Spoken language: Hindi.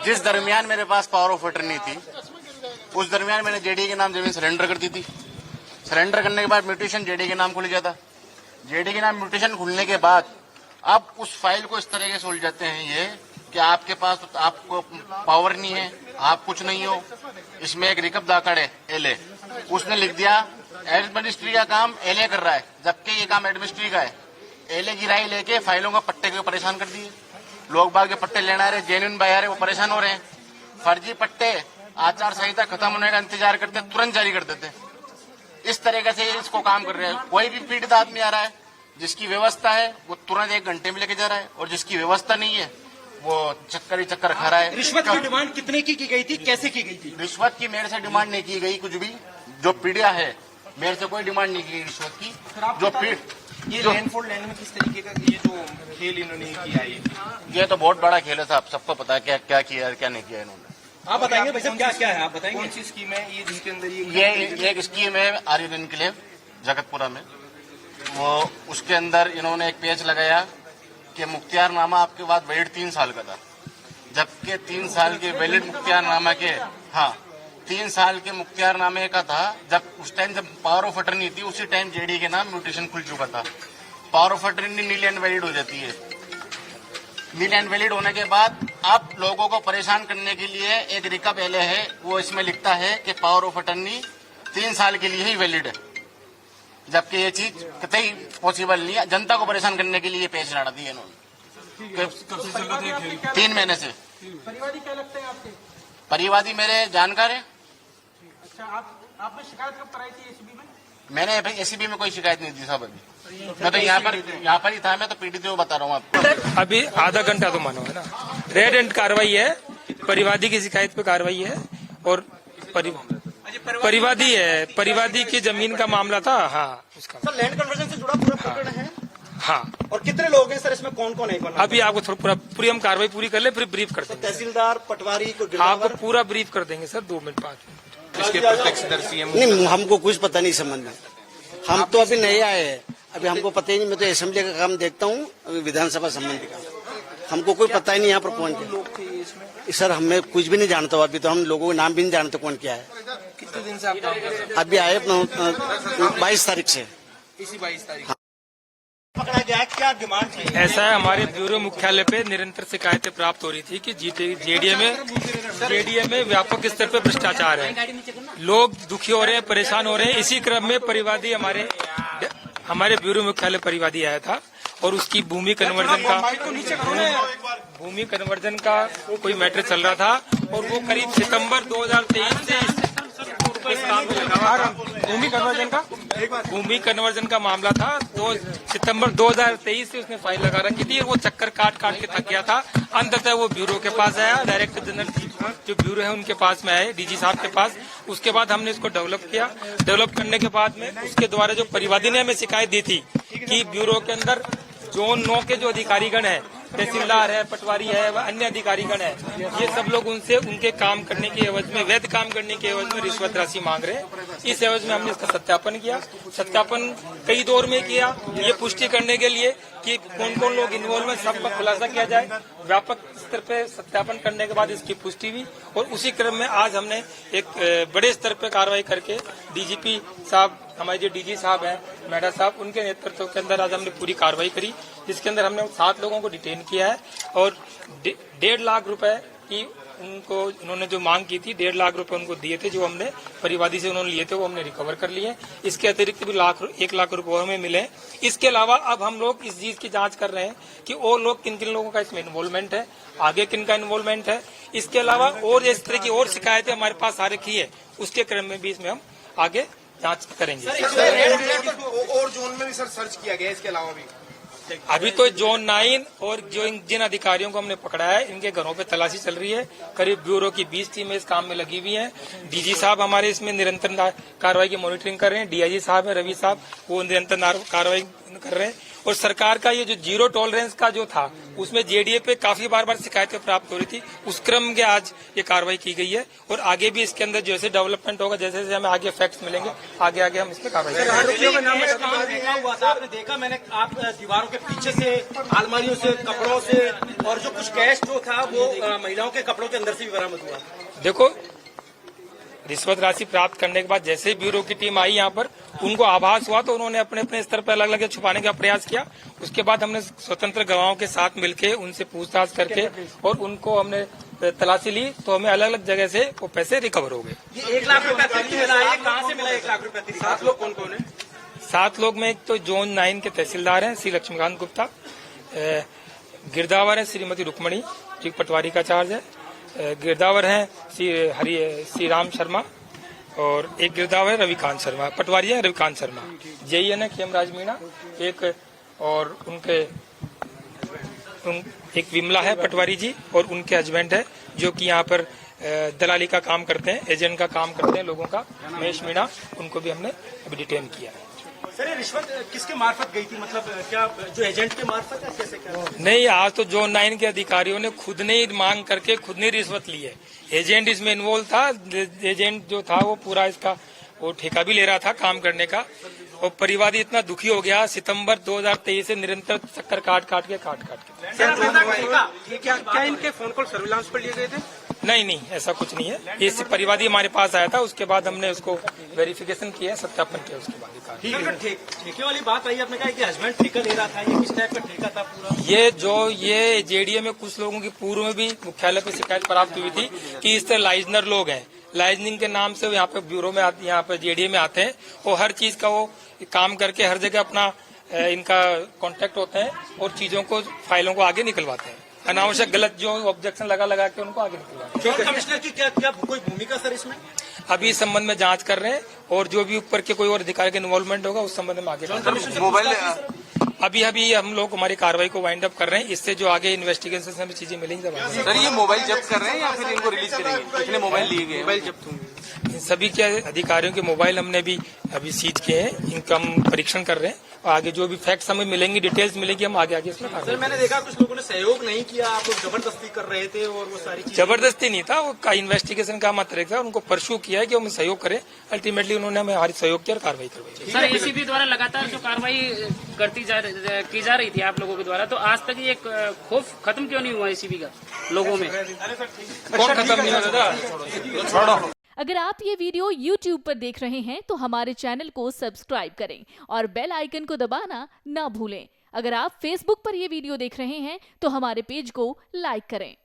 जिस दरमियान मेरे पास पावर ऑफ अटर्नी थी, उस दरमियान मैंने जेडी के नाम जमीन सरेंडर कर दी थी। सरेंडर करने के बाद म्यूटेशन जेडी के नाम खुल गया था। जेडी के नाम म्यूटेशन खुलने के बाद अब उस फाइल को इस तरीके से उलझाते हैं ये कि आपके पास आपको पावर नहीं है, आप कुछ नहीं हो। इसमें एक रिकब दाकड़ है एलए, उसने लिख दिया एडमिनिस्ट्री का काम एलए कर रहा है, जबकि ये काम एडमिनिस्ट्री का है। एलए की राय लेके फाइलों का पट्टे को परेशान कर दिए। लोग बाग के पट्टे लेना रहे, जेन्युइन बाय आ रहे, वो परेशान हो रहे हैं। फर्जी पट्टे आचार संहिता खत्म होने का इंतजार करते तुरंत जारी कर देते। इस तरीके से इसको काम कर रहे हैं। कोई भी पीड़ित आदमी आ रहा है, जिसकी व्यवस्था है वो तुरंत 1 घंटे में लेके जा रहा है, और जिसकी व्यवस्था नहीं है वो चक्कर ही चक्कर खा रहा है। रिश्वत की डिमांड कितने की गई थी, कैसे की गई थी? रिश्वत की मेरे से डिमांड नहीं की गई कुछ भी। जो पीड़िया है मेरे से कोई डिमांड नहीं की गई रिश्वत की। जो ये लैंड फॉर लैंड में किस तरीके का ये जो खेल इन्होंने किया है, ये तो बहुत बड़ा खेल है साहब, सबको पता है क्या क्या किया क्या नहीं किया इन्होंने। आप बताएंगे भाई साहब क्या क्या है, आप बताएंगे? कौन सी स्कीम है ये जिसके अंदर ये एक स्कीम है आर्यन इनक्लेव जगतपुरा में। वो उसके अंदर इन्होंने एक पेज लगाया कि मुख्तियारनामा आपके बाद वैलिड 3 साल का था, जबकि 3 साल के वैलिड मुख्तियारनामा के 3 साल के मुख्तियारनामे का था। जब उस टाइम जब पावर ऑफ अटर्नी थी उसी टाइम जेडी के नाम म्यूटेशन खुल चुका था। Power of attorney nil and valid हो जाती है। नील एंड वैलिड होने के बाद अब लोगों को परेशान करने के लिए एक रिकब एलए है, वो इसमें लिखता है कि पावर ऑफ अटर्नी 3 साल के लिए ही वैलिड है, जबकि ये चीज कतई पॉसिबल नहीं है। जनता को परेशान करने के लिए पेज लड़ा दिए इन्होंने 3 महीने से। परिवादी क्या लगते हैं आपके? परिवादी मेरे जानकार है। अच्छा, आपने शिकायत कब कराई थी एसीबी में? मैंने एसीबी में कोई शिकायत नहीं दी साहब। अभी मैं तो यहाँ पर ही था, मैं तो पीड़ित को बता रहा हूँ आपको। अभी आधा घंटा तो मानो है ना, रेड एंड कार्रवाई है, परिवादी की शिकायत पे कार्रवाई है और परिवादी है, परिवादी की जमीन का मामला था। हाँ, उसका सर लैंड कन्वर्जन से जुड़ा पूरा प्रकरण है। हाँ, और कितने लोग हैं सर इसमें, कौन कौन है? अभी आपको थोड़ा पूरी हम कार्रवाई पूरी कर ले, फिर ब्रीफ कर देंगे। तहसीलदार, पटवारी को आपको पूरा ब्रीफ कर देंगे सर 2 मिनट बाद। इसके प्रत्यक्षदर्शी नहीं, हमको कुछ पता नहीं संबंध में। हम तो अभी नए आए हैं, अभी हमको पता ही नहीं। मैं तो असेंबली का काम देखता हूँ, अभी विधानसभा संबंधी का हमको कोई पता ही नहीं यहाँ पर कौन क्या। सर हमें कुछ भी नहीं जानता हूँ, अभी तो हम लोगों के नाम भी नहीं जानते कौन क्या है। कितने दिन से आप काम कर रहे हैं? अभी आए 22 तारीख से। इसी 22 तारीख पकड़ा गया है, क्या डिमांड थी? ऐसा है, हमारे ब्यूरो मुख्यालय पे निरंतर शिकायतें प्राप्त हो रही थी कि जेडीए में व्यापक स्तर पे भ्रष्टाचार है, लोग दुखी हो रहे हैं, परेशान हो रहे हैं। इसी क्रम में परिवादी हमारे ब्यूरो मुख्यालय परिवादी आया था और उसकी भूमि कन्वर्जन का कोई मैटर चल रहा था और वो करीब सितंबर 2023 से इस काम में लगा हुआ था। भूमि कन्वर्जन का मामला था, तो सितंबर 2023 से उसने फाइल लगा रखी थी। वो चक्कर काट के थक गया था। अंततः वो ब्यूरो के पास आया, डायरेक्टर जनरल जो ब्यूरो है उनके पास में आए, डीजी साहब के पास। उसके बाद हमने इसको डेवलप किया। डेवलप करने के बाद में उसके द्वारा जो परिवादी ने हमें शिकायत दी थी कि ब्यूरो के अंदर जोन 9 के जो अधिकारीगण है, तहसीलदार है, पटवारी है व अन्य अधिकारीगण है, ये सब लोग उनसे उनके काम करने के एवज में, वैध काम करने के एवज में रिश्वत राशि मांग रहे हैं। इस एवज में हमने इसका सत्यापन किया। सत्यापन कई दौर में किया, ये पुष्टि करने के लिए कि कौन कौन लोग इन्वॉल्व है, सबका खुलासा किया जाए। व्यापक स्तर पे सत्यापन करने के बाद इसकी पुष्टि हुई और उसी क्रम में आज हमने एक बड़े स्तर पे कार्रवाई करके डीजीपी साहब, हमारे जो डीजी साहब हैं मेहरा साहब, उनके नेतृत्व के अंदर आज हमने पूरी कार्रवाई करी, जिसके अंदर हमने 7 लोगों को डिटेन किया है और 1.5 लाख रुपए की उनको उन्होंने जो मांग की थी, 1.5 लाख रुपए उनको दिए थे, जो हमने परिवादी से उन्होंने लिए थे, वो हमने रिकवर कर लिए। इसके अतिरिक्त भी 1 लाख रुपए हमें मिले। इसके अलावा अब हम लोग इस चीज की जांच कर रहे हैं कि और लोग किन किन लोगों का इसमें इन्वॉल्वमेंट है, आगे किन का इन्वॉल्वमेंट है। इसके अलावा और इस तरह की और शिकायतें हमारे पास आ रखी है, उसके क्रम में भी इसमें हम आगे जांच करेंगे। और जोन में भी सर सर्च किया गया, इसके अलावा भी अभी तो जोन 9 और जो जिन अधिकारियों को हमने पकड़ा है, इनके घरों पे तलाशी चल रही है। करीब ब्यूरो की 20 टीमें इस काम में लगी हुई हैं। डीजी साहब हमारे इसमें निरंतर कार्रवाई की मॉनिटरिंग कर रहे हैं। डीआईजी साहब है रवि साहब, वो निरंतर कार्रवाई कर रहे हैं और सरकार का ये जो जीरो टॉलरेंस का जो था उसमें जेडीए पे काफी बार शिकायतें प्राप्त हो रही थी। उस क्रम के आज ये कार्रवाई की गई है और आगे भी इसके अंदर जैसे डेवलपमेंट होगा, जैसे जैसे हमें आगे फैक्ट्स मिलेंगे, आगे आगे हम इसमें कार्रवाई करेंगे। आरोपियों का नाम देखा हुआ था आपने, देखा मैंने, आप दीवारों के पीछे से, अलमारियों से, कपड़ों से, और जो कुछ कैश जो था वो महिलाओं के कपड़ों के अंदर से भी बरामद हुआ। देखो, रिश्वत राशि प्राप्त करने के बाद जैसे ही ब्यूरो की टीम आई यहाँ पर, उनको आभास हुआ तो उन्होंने अपने अपने स्तर पर अलग अलग छुपाने का प्रयास किया। उसके बाद हमने स्वतंत्र गवाहों के साथ मिलकर उनसे पूछताछ करके और उनको हमने तलाशी ली, तो हमें अलग अलग जगह से वो पैसे रिकवर हो गए। ये 1 लाख रुपया अतिरिक्त मिला है, कहाँ से मिला 1 लाख रुपया अतिरिक्त? 7 लोग कौन कौन है? 7 लोग में एक तो जोन 9 के तहसीलदार हैं श्री लक्ष्मीकांत गुप्ता, गिरदावर है श्रीमती रुक्मणी जी, पटवारी का चार्ज है, गिरदावर हैं श्री राम शर्मा, और एक गिरदावर है रविकांत शर्मा, पटवारी है रविकांत शर्मा, जेईएन है खेमराज मीणा, एक और एक विमला है पटवारी जी, और उनके हस्बैंड है जो कि यहाँ पर दलाली का काम करते हैं, एजेंट का काम करते हैं लोगों का, महेश मीणा, उनको भी हमने अभी डिटेन किया है। सर ये रिश्वत किसके मार्फत गई थी, मतलब क्या जो एजेंट के मार्फत है, कैसे क्या? नहीं, आज तो जोन 9 के अधिकारियों ने खुद ने मांग करके खुद ने रिश्वत ली है। एजेंट इसमें इन्वॉल्व था, एजेंट जो था वो पूरा इसका वो ठेका भी ले रहा था काम करने का, और परिवादी इतना दुखी हो गया सितंबर 2023 से निरंतर चक्कर काट के क्या इनके फोन कॉल सर्विलांस पर लिए गए थे? नहीं, ऐसा कुछ नहीं है। ये परिवादी हमारे पास आया था, उसके बाद हमने उसको वेरिफिकेशन किया, सत्यापन किया, उसके बाद ठेके वाली बात आई, आपने कहा कि हस्बैंड ठेका ले रहा था, ये किस टाइप का ठेका था पूरा? ये जेडीए में कुछ लोगों की पूर्व में भी मुख्यालय पे शिकायत प्राप्त हुई थी कि इस तरह लाइजनर लोग हैं, लाइजनिंग के नाम से यहाँ पे ब्यूरो में यहाँ पे जेडीए में आते हैं और हर चीज का वो काम करके हर जगह अपना इनका कांटेक्ट होते हैं और चीजों को, फाइलों को आगे निकलवाते हैं, अनावश्यक गलत जो ऑब्जेक्शन लगा के उनको आगे निकलवाते हैं। कमिश्नर की क्या कोई भूमिका सर इसमें? अभी इस संबंध में जांच कर रहे हैं और जो भी ऊपर के कोई और अधिकारी का इन्वॉल्वमेंट होगा उस संबंध में आगे मोबाइल अभी हम लोग हमारी कार्रवाई को वाइंड अप कर रहे हैं। इससे जो आगे इन्वेस्टिगेशन से हमें चीजें मिलेंगी तब आगे। सर ये मोबाइल जब्त कर रहे हैं या फिर इनको रिलीज करेंगे? कितने मोबाइल लिए गए? मोबाइल जब्त होंगे। सभी के अधिकारियों के मोबाइल हमने भी अभी सीज किए हैं, इनका हम परीक्षण कर रहे हैं और आगे जो भी फैक्ट्स हमें मिलेंगी, डिटेल्स मिलेगी, हम आगे इसमें। सर मैंने देखा कुछ लोगों ने सहयोग नहीं किया, आप लोग जबरदस्ती कर रहे थे और वो सारी चीजें। जबरदस्ती नहीं था, वो इन्वेस्टिगेशन का मतलब था, उनको परस्यू किया है कि हम सहयोग करें। अल्टीमेटली उन्होंने हमें हमारी सहयोग किया और कार्रवाई करवाई। सर एसीबी द्वारा लगातार जो कार्रवाई की जा रही थी आप लोगों के द्वारा, तो आज तक ये खौफ खत्म क्यों नहीं हुआ एसीबी का लोगों में? कौन खत्म नहीं होता था? छोड़ो। अगर आप ये वीडियो YouTube पर देख रहे हैं तो हमारे चैनल को सब्सक्राइब करें और बेल आइकन को दबाना ना भूलें। अगर आप Facebook पर ये वीडियो देख रहे हैं तो हमारे पेज को लाइक करें।